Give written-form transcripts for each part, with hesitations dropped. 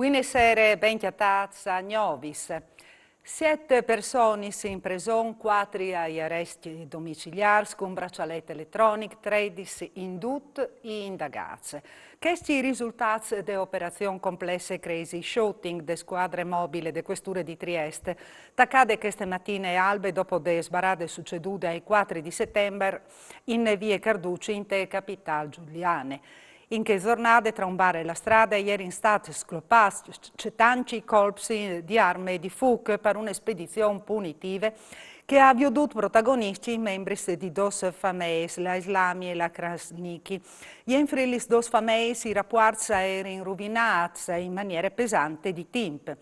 Buonasera, ben chiatazza a Novis. 7 persone in prigione, 4 agli arresti domiciliari con braccialette elettroniche, 13 indut e indagati. Questi risultati dell'operazione complessa Crazy Shooting de squadre mobili de questure di Trieste, accade queste mattine albe dopo le sbarate succedute ai 4 di settembre in vie Carducci in te capitale giuliane. In che giornate tra un bar e la strada ieri in stati sclopati tanti colpi di armi e di fuoco per un'espedizione punitiva che ha veduto protagonisti i membri di due famiglie, la Islami e la Krasniki. Infri le due famiglie i rapporti erano rovinati in maniera pesante di tempo.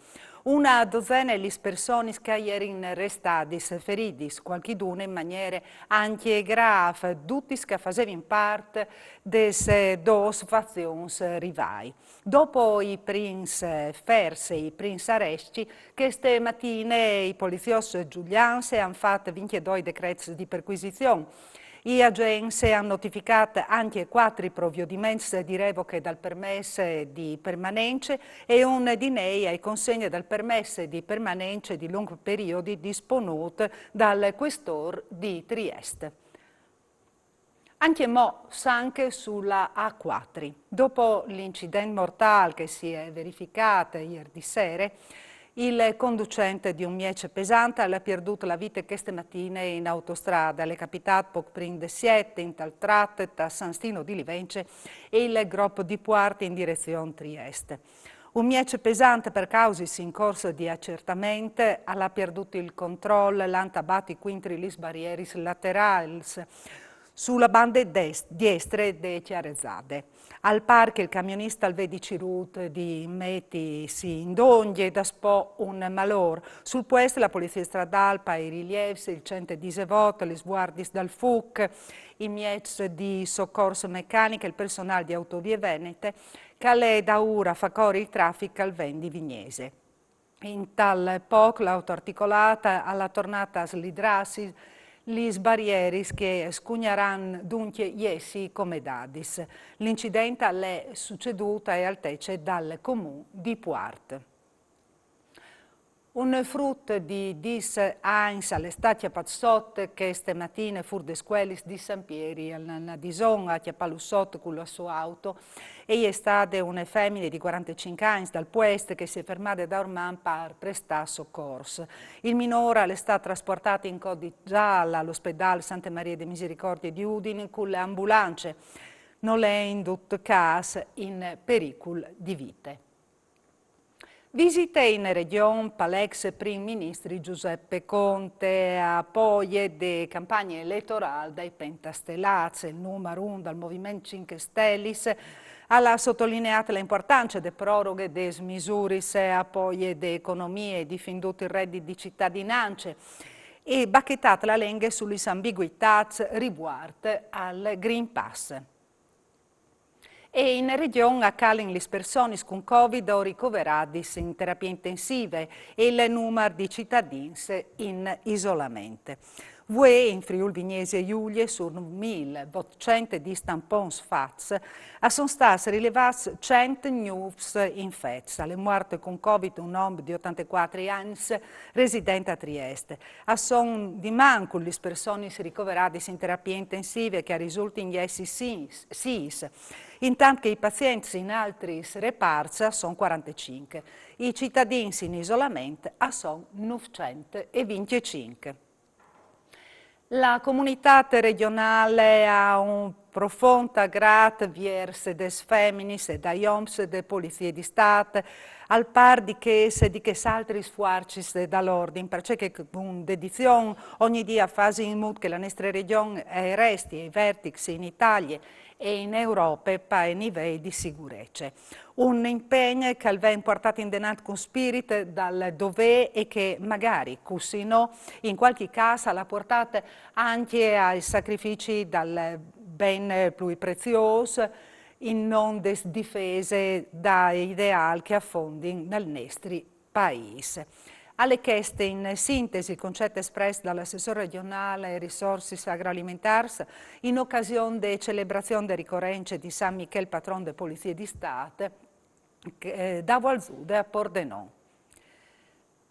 Una dozzina di persone che erano restate ferite, qualcuno in maniera anche grave, tutti che facevano parte delle due fazioni rivali. Dopo i primi fersi e i primi arresti, queste mattine i poliziotti giuliani hanno fatto 22 decreti di perquisizione. I agenti hanno notificato anche 4 provvedimenti di revoca del permesso di permanenza e un dinei ai consegna del permesso di permanenza di lunghi periodi disponuto dal questore di Trieste. Anche mo anche sulla A4. Dopo l'incidente mortale che si è verificato ieri sera, il conducente di un miece pesante ha perduto la vita queste mattine in autostrada. Le capitato poco prima de 7 in tal tratto da San Stino di Livence e il gruppo di Puarte in direzione Trieste. Un miece pesante per cause in corso di accertamento ha perduto il controllo, l'antabati quintri lis barrieris laterals sulla banda destra de Chiarezzade. Al parco il camionista al vedi cirut di Meti si indoglie da spo un malor. Sul puesto la polizia stradale, i rilievi, il centro di Sevot, le sguardis dal FUC, i mieci di soccorso meccanica, il personale di Autovie Venete, che alle da ora fa correre il traffico al Vendi Vignese. In tal poco l'auto articolata alla tornata a slidrassi lis barrieris che scugnaran dunque iesi come dadis. L'incidente è succeduto e altece dal comune di Puarte. Un frutto di dis ans all'estate pazzot che ste mattine fur de scuelis di San Pieri al Dison a Chiapalussot con la sua auto e è stata una femmina di 45 anni dal Puest che si è fermata da Orman per prestare soccorso. Il minore è stato trasportato in codice gialla all'ospedale Santa Maria de Misericordie di Udine con le ambulance. Non è in tutto caso in pericolo di vita. Visite in regione l'ex primo ministro Giuseppe Conte a poi de campagna elettorale dai pentastellati, il numero 1 dal Movimento 5 Stelle, ha sottolineato l'importanza delle proroghe delle misure a poi de economie e difenduto il reddito di cittadinanza e bacchettato la lingua sulle ambiguità riguardo al Green Pass. E in regione accalen le persone con Covid o ricoverati in terapie intensive e il numero di cittadini in isolamento. Vue in Friuli Vignese Giulia sono 1.800 di tampons fatti, sono stati rilevati 100 nuovi infetti. Le morte con Covid un uomo di 84 anni residente a Trieste. Sono di manco le persone ricoverate in terapie intensive che risultano in SIS. Intanto che i pazienti in altri reparti sono 45, i cittadini in isolamento sono 925. La comunità regionale ha un profonda grata verso le femmine e dai oms e delle polizie di Stato, al par di che altri sforzi dall'ordine, perché con dedizione ogni dia fase in modo che la nostra regione resti ai vertici in Italia e in Europa per i livelli di sicurezza. Un impegno che viene portato in denaro con spirito dal dovere e che magari, così no, in qualche caso l'ha portato anche ai sacrifici dal ben più prezioso in non difese da ideali che affondino nel nostro paese. Alle chieste in sintesi il concetto espresso dall'assessore regionale ai risorse agroalimentari in occasione della celebrazione delle ricorrenze di San Michele, patrono delle Polizie di Stato, da Valsude a Pordenone.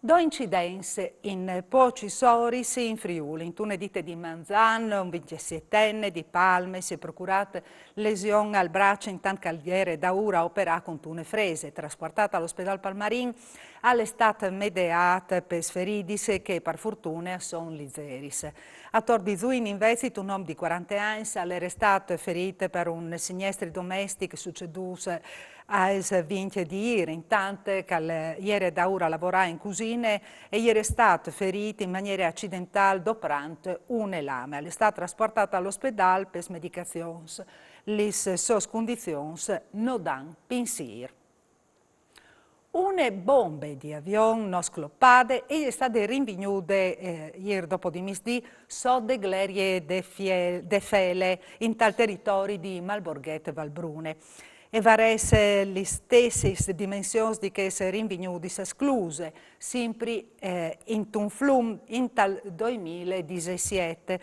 Due incidenze in pochi soris in Friuli. In una dite di Manzano, un 27enne di Palme si è procurato lesione al braccio in tant caldiere da ora opera con tune frese, trasportata all'ospedale Palmarin, all'estate mediata per sferidis che per fortuna sono lizeris. A Torbizuin invece un uomo di 40 anni è stato ferito per un sinistro domestico succeduto als 20 di ieri, intanto che ieri da ora lavorava in cucina e ieri è stato ferito in maniera accidentale durante un lame. È stato trasportato all'ospedale per medicazioni. Le sue condizioni non danno pensiero. Une bombe di avion non scloppate e state rinvenute ieri dopo di misdì sotto glerie de fele in tal territorio di Malborghetto e Valbrune. E varesse le stesse dimensioni di che si rinvenuti escluse, sempre in un flum in tal 2017,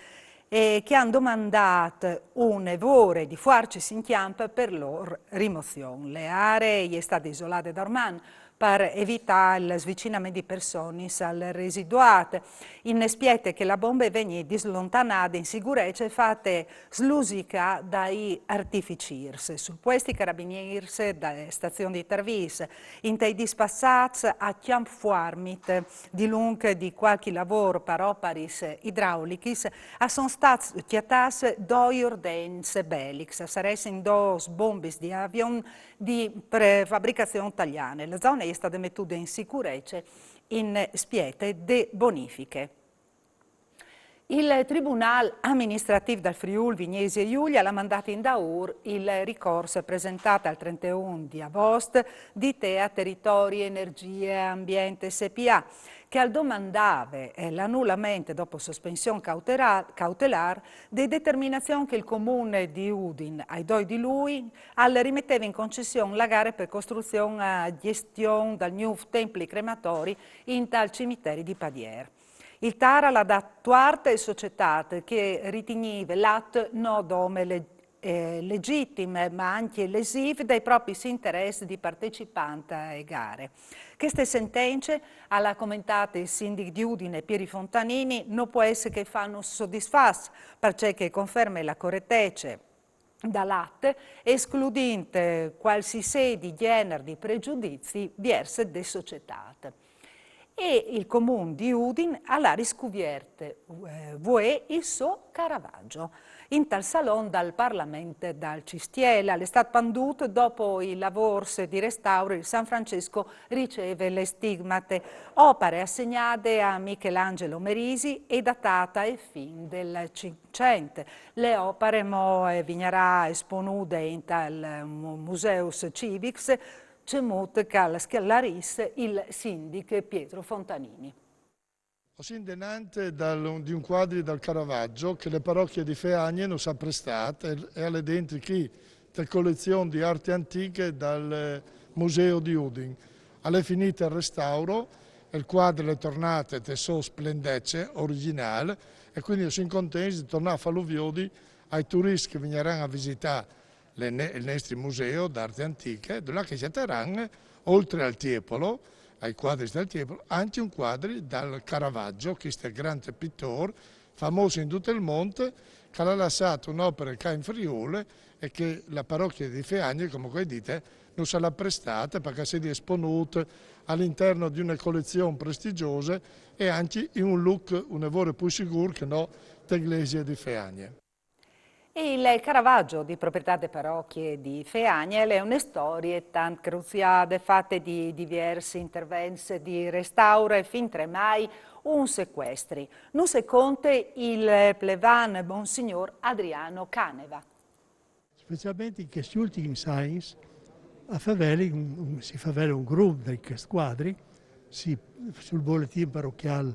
che hanno domandato un evore di farci in campo per loro rimozione. Le aree sono state isolate da ormai per evitare il svicinamento di persone al residuate. In spiete che la bomba venne dislontanata in sicurezza e fatte slusica dai artificiers. Sul questi carabiniers da stazione di Tarvis, in tei dispassati a Camp Fuarmit di lungo di qualche lavoro per oparis idraulicis, sono stati chiatati due ordens bellics, sarebbero due bombe di avion di fabbricazione italiana. La zona è stata messa in sicurezza in spiete de bonifiche. Il Tribunale amministrativo del Friuli Vignesi Giulia l'ha mandato in daur il ricorso presentato al 31 di agosto di Tea Territori Energie e Ambiente SPA, che al domandava l'annullamento dopo sospensione cautelare di determinazione che il comune di Udin ai doi di lui al rimetteva in concessione la gara per costruzione e gestione del nuovo templi crematori in tal cimiteri di Padier. Il TAR l'ha dato e società che riteneva l'atto non come legittime ma anche lesive dei propri interessi di partecipanti alle gare. Queste sentenze, alla commentata il sindaco di Udine Pieri Fontanini, non può essere che fanno soddisfatti perché conferma la correttezza dall'atto, escludendo qualsiasi genere di pregiudizi verso le società. E il comune di Udine ha riscoperto il suo Caravaggio in tal salone dal Parlamento dal Cistiela. È stato panduto dopo i lavori di restauro. Il San Francesco riceve le stigmate, opere assegnate a Michelangelo Merisi e datate ai fin del Cinquecento. Le opere vignerà esponute in tal Museus Civics. C'è molto che scalaris il sindaco Pietro Fontanini. Ho denante di un quadro dal Caravaggio che le parrocchie di Feagne non si prestate e alle dentro qui delle collezioni di arti antiche dal Museo di Udine. Alle finite il restauro e il quadro è tornato a suo splendezze originale e quindi sono contento di tornare a farlo vedere ai turisti che verranno a visitare il nostro museo d'arte antiche, dove ci saranno, oltre al Tiepolo, ai quadri del Tiepolo, anche un quadro dal Caravaggio, che è il grande pittore, famoso in tutto il mondo, che ha lasciato un'opera che è in Friuli e che la parrocchia di Feagne, come voi dite, non se l'ha prestata perché si è esponuta all'interno di una collezione prestigiosa e anche in un look un lavoro più sicuro che no dell'Iglesia di Feagne. Il Caravaggio di proprietà delle parrocchie di Feagne è una storia tanto cruziale, fatte di diversi interventi di restauro e fin tremai un sequestri. Non si conta il plevan Monsignor Adriano Caneva. Specialmente in questi ultimi anni si fa un gruppo di questi quadri, sul bollettino parrocchiale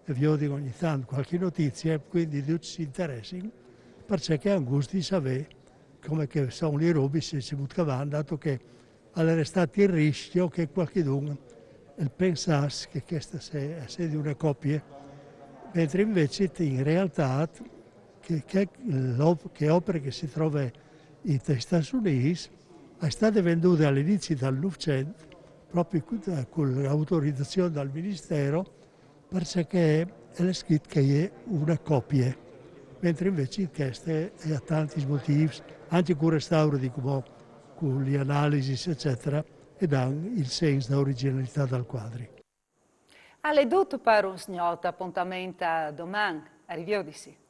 vedi ogni tanto qualche notizia, quindi tutti si interessano. Perché hanno gusto di sapere come sono le robe se si buttavano, dato che è stato il rischio che qualcuno pensasse che questa sia di una coppia, mentre invece in realtà che opere che si trovano negli Stati Uniti è stata venduta all'inizio dal Novecento proprio con l'autorizzazione dal Ministero perché è scritto che è una copia, mentre invece questa ha tanti motivi, anche con il restauro di con le analisi eccetera, e danno il senso di originalità del quadro. Alle tutto per un appuntamento domani, arrivederci.